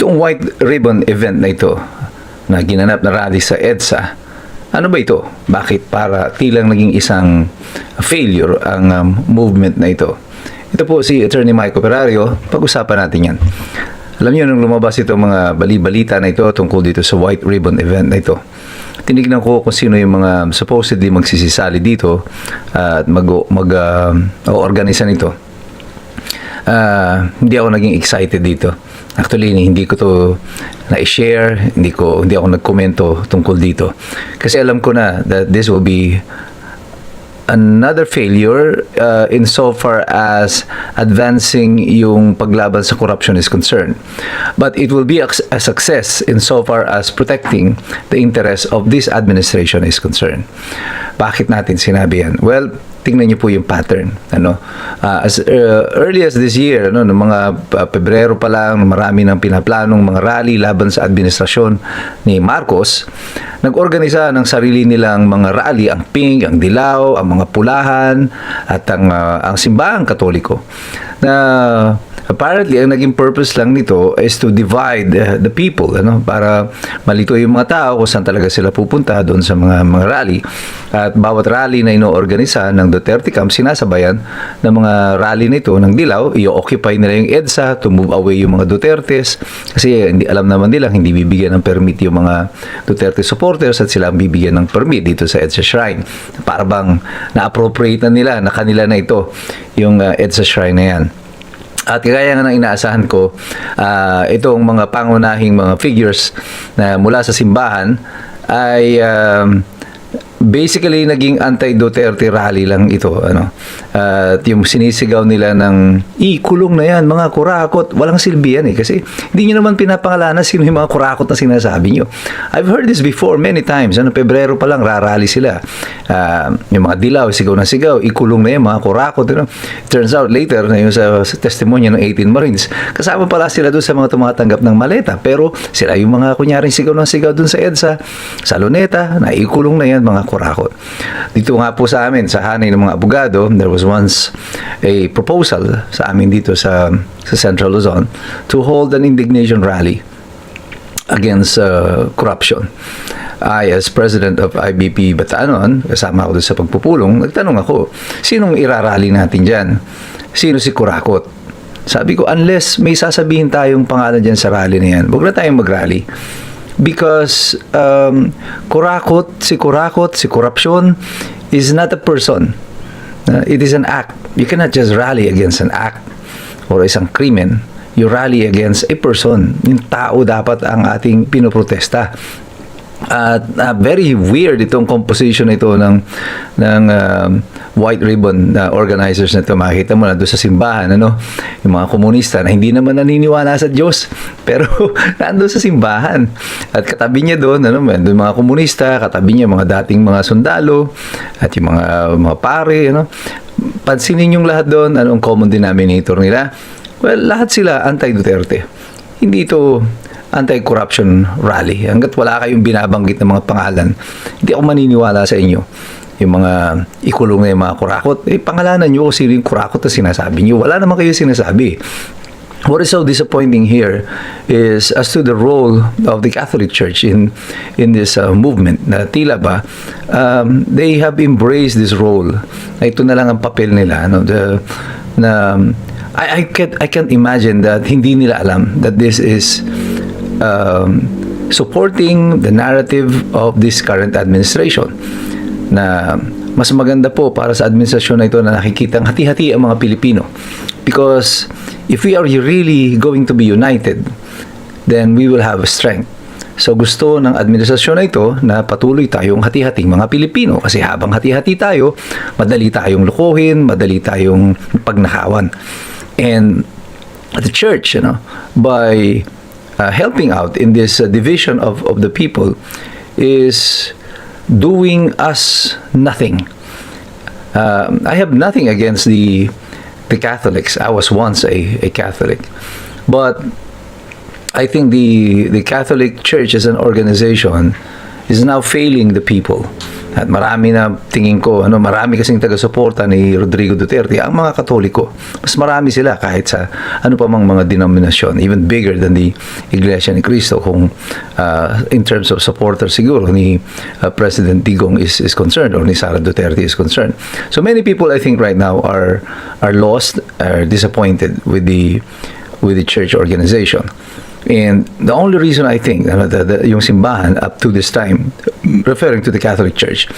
Itong White Ribbon event na ito, na ginanap na rally sa EDSA, ano ba ito? Bakit para tilang naging isang failure ang movement na ito? Ito po si Attorney Mike Operario, pag-usapan natin yan. Alam niyo, nung lumabas itong mga bali-balita na ito tungkol dito sa White Ribbon event na ito, tinignan ko kung sino yung mga supposedly magsisisali dito at mag-organisa nito. Hindi ako naging excited dito. Actually, hindi ko to na-share, hindi ako nagkomento tungkol dito. Kasi alam ko na that this will be another failure insofar as advancing yung paglaban sa corruption is concerned. But it will be a success insofar as protecting the interests of this administration is concerned. Bakit natin sinabi yan? Well, tingnan niyo po yung pattern. As early as this year, noong mga Pebrero pa lang, marami ng pinaplanong mga rally laban sa administrasyon ni Marcos. Nag-organisa ng sarili nilang mga rally, ang pink, ang dilaw, ang mga pulahan, at ang simbahang Katoliko. Na apparently, ang naging purpose lang nito is to divide the people, para malito yung mga tao kung saan talaga sila pupunta doon sa mga rally. At bawat rally na ino-organisa ng Duterte Camp, sinasabayan ng mga rally nito ng dilaw, i-occupy nila yung EDSA to move away yung mga Dutertes. Kasi alam naman nila, hindi bibigyan ng permit yung mga Duterte supporters at sila ang bibigyan ng permit dito sa EDSA Shrine. Para bang na-appropriate na nila, na kanila na ito, yung EDSA Shrine na yan. At kaya nga nang inaasahan ko, itong mga pangunahing mga figures na mula sa simbahan ay basically naging anti-Duterte rally lang ito. At yung sinisigaw nila ng kulong na yan, mga kurakot, walang silbi yan kasi hindi nyo naman pinapangalanan sino yung mga kurakot na sinasabi nyo. I've heard this before many times. Pebrero pa lang, rarally sila. Yung mga dilaw, sigaw na sigaw, ikulong na yan, mga kurakot. Turns out later, na yung sa testimonya ng 18 Marines, kasama pala sila doon sa mga tumatanggap ng maleta. Pero sila yung mga kunyaring sigaw na sigaw doon sa EDSA, sa Luneta, na ikulong na yan, mga kurakot. Dito nga po sa amin, sa hanay ng mga abogado, there was once a proposal sa amin dito sa Central Luzon to hold an indignation rally against corruption. I, as president of IBP Batanon, kasama ako doon sa pagpupulong, nagtanong ako, sinong irarally natin dyan? Sino si kurakot? Sabi ko, unless may sasabihin tayong pangalan dyan sa rally na yan, huwag na tayong mag-rally. Because kurakot, si corruption is not a person. It is an act. You cannot just rally against an act or isang krimen. You rally against a person. Yung tao dapat ang ating pinoprotesta. At very weird itong composition ito ng White Ribbon organizers na ito. Makikita mo na doon sa simbahan, yung mga komunista na hindi naman naniniwala sa Diyos, pero nandun sa simbahan. At katabi niya doon, doon mga komunista, katabi niya mga dating mga sundalo, at yung mga pare, pansinin yung lahat doon, anong common denominator nila? Well, lahat sila anti-Duterte. Hindi ito anti-corruption rally. Hanggat wala kayong binabanggit ng mga pangalan, hindi ako maniniwala sa inyo. Yung mga ikulong na yung mga kurakot, pangalanan nyo kung sino yung kurakot na sinasabi nyo. Wala naman kayo sinasabi. What is so disappointing here is as to the role of the Catholic Church in this movement. Na tila ba, they have embraced this role. Na ito na lang ang papel nila. I can't imagine that hindi nila alam that this is supporting the narrative of this current administration, na mas maganda po para sa administrasyon na ito na nakikitang hati-hati ang mga Pilipino, because if we are really going to be united, then we will have strength. So gusto ng administrasyon na ito na patuloy tayong hati-hating mga Pilipino, kasi habang hati-hati tayo, madali tayong lukuhin, madali tayong pagnakawan. And the church, by helping out in this division of the people, is doing us nothing. I have nothing against the Catholics. I was once a Catholic, but I think the Catholic Church as an organization is now failing the people. At marami na tingin ko, marami kasing taga-suporta ni Rodrigo Duterte, ang mga Katoliko. Mas marami sila kahit sa ano pa mang mga denominasyon, even bigger than the Iglesia ni Cristo kung in terms of supporter siguro ni President Digong is concerned or ni Sara Duterte is concerned. So many people I think right now are lost, are disappointed with the church organization. And the only reason I think yung simbahan up to this time, referring to the Catholic Church,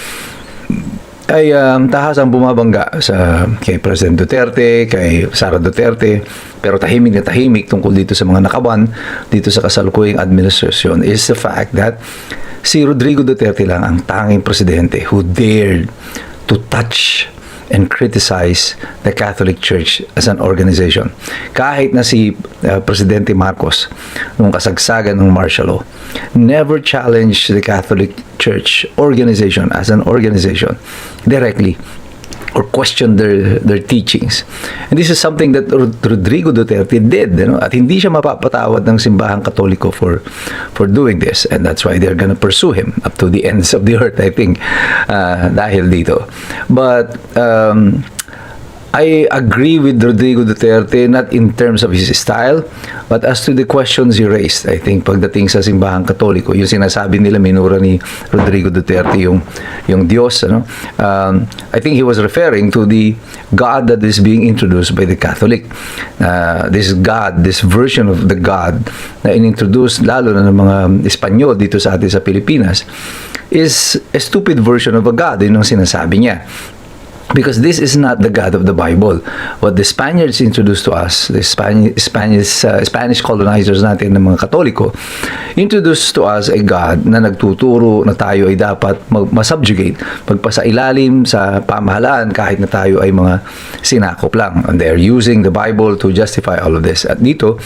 ay tahasang bumabangga kay President Duterte, kay Sara Duterte, pero tahimik na tahimik tungkol dito sa mga nakaban dito sa kasalukuyang administrasyon is the fact that si Rodrigo Duterte lang ang tanging presidente who dared to touch and criticize the Catholic Church as an organization. Kahit na si Presidente Marcos, nung kasagsagan ng martial law, never challenged the Catholic Church organization as an organization directly or questioned their teachings. And this is something that Rodrigo Duterte did, at hindi siya mapapatawad ng simbahang Katoliko for doing this, and that's why they're gonna pursue him up to the ends of the earth, I think, dahil dito. But I agree with Rodrigo Duterte, not in terms of his style, but as to the questions he raised. I think pagdating sa simbahang Katoliko, yung sinasabi nila, minura ni Rodrigo Duterte yung Diyos. I think he was referring to the God that is being introduced by the Catholic. This God, this version of the God na inintroduce lalo na ng mga Espanyol dito sa atin sa Pilipinas, is a stupid version of a God. Yun ang sinasabi niya. Because this is not the God of the Bible. What the Spaniards introduced to us, the Spanish colonizers natin ng mga Katoliko, introduced to us a God na nagtuturo na tayo ay dapat masubjugate, magpasailalim sa pamahalaan kahit na tayo ay mga sinakop lang. And they're using the Bible to justify all of this. At dito,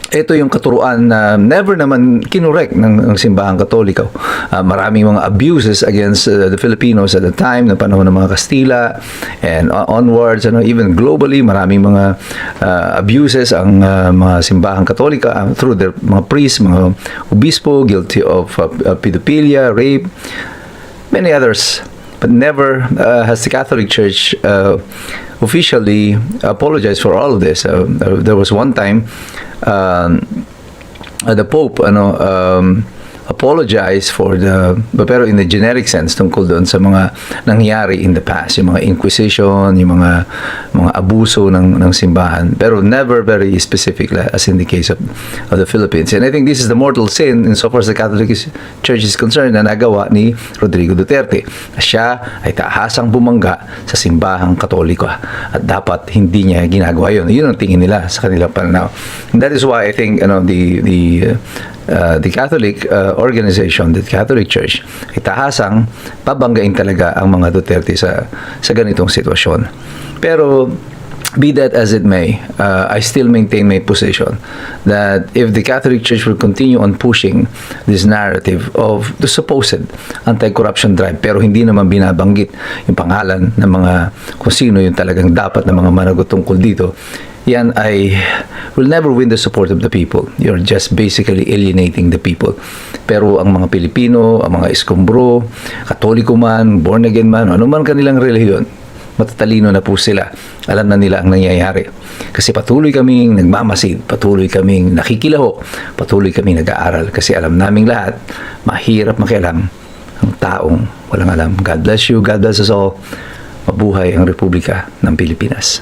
ito yung katuruan na never naman kinurek ng simbahang Katoliko. Maraming mga abuses against the Filipinos at the time, na panahon ng mga Kastila and onwards, even globally, maraming mga abuses ang mga simbahang Katolika through their mga priests, mga obispo, guilty of pedophilia, rape, many others. But never has the Catholic Church officially apologized for all of this. There was one time the Pope apologize for pero in the generic sense tungkol doon sa mga nangyari in the past, yung mga inquisition, yung mga abuso ng simbahan, pero never very specific as in the case of the Philippines. And I think this is the mortal sin in so far as the Catholic Church is concerned na nagawa ni Rodrigo Duterte. Siya ay tahasang bumangga sa simbahang Katoliko at dapat hindi niya ginagawa yun. Yun ang tingin nila sa kanilang pananaw. And that is why I think the Catholic organization, the Catholic Church, ay tahasang pabanggain talaga ang mga Duterte sa ganitong sitwasyon. Pero be that as it may, I still maintain my position that if the Catholic Church will continue on pushing this narrative of the supposed anti-corruption drive, pero hindi naman binabanggit yung pangalan ng mga kung sino yung talagang dapat na mga managot tungkol dito, yan ay will never win the support of the people. You're just basically alienating the people. Pero ang mga Pilipino, ang mga Escombro, Katoliko man, born again man, ano man kanilang relihiyon, matatalino na po sila. Alam na nila ang nangyayari. Kasi patuloy kaming nagmamasid, patuloy kaming nakikilaho, patuloy kaming nag-aaral. Kasi alam naming lahat, mahirap makialam ang taong walang alam. God bless you, God bless us all. Mabuhay ang Republika ng Pilipinas.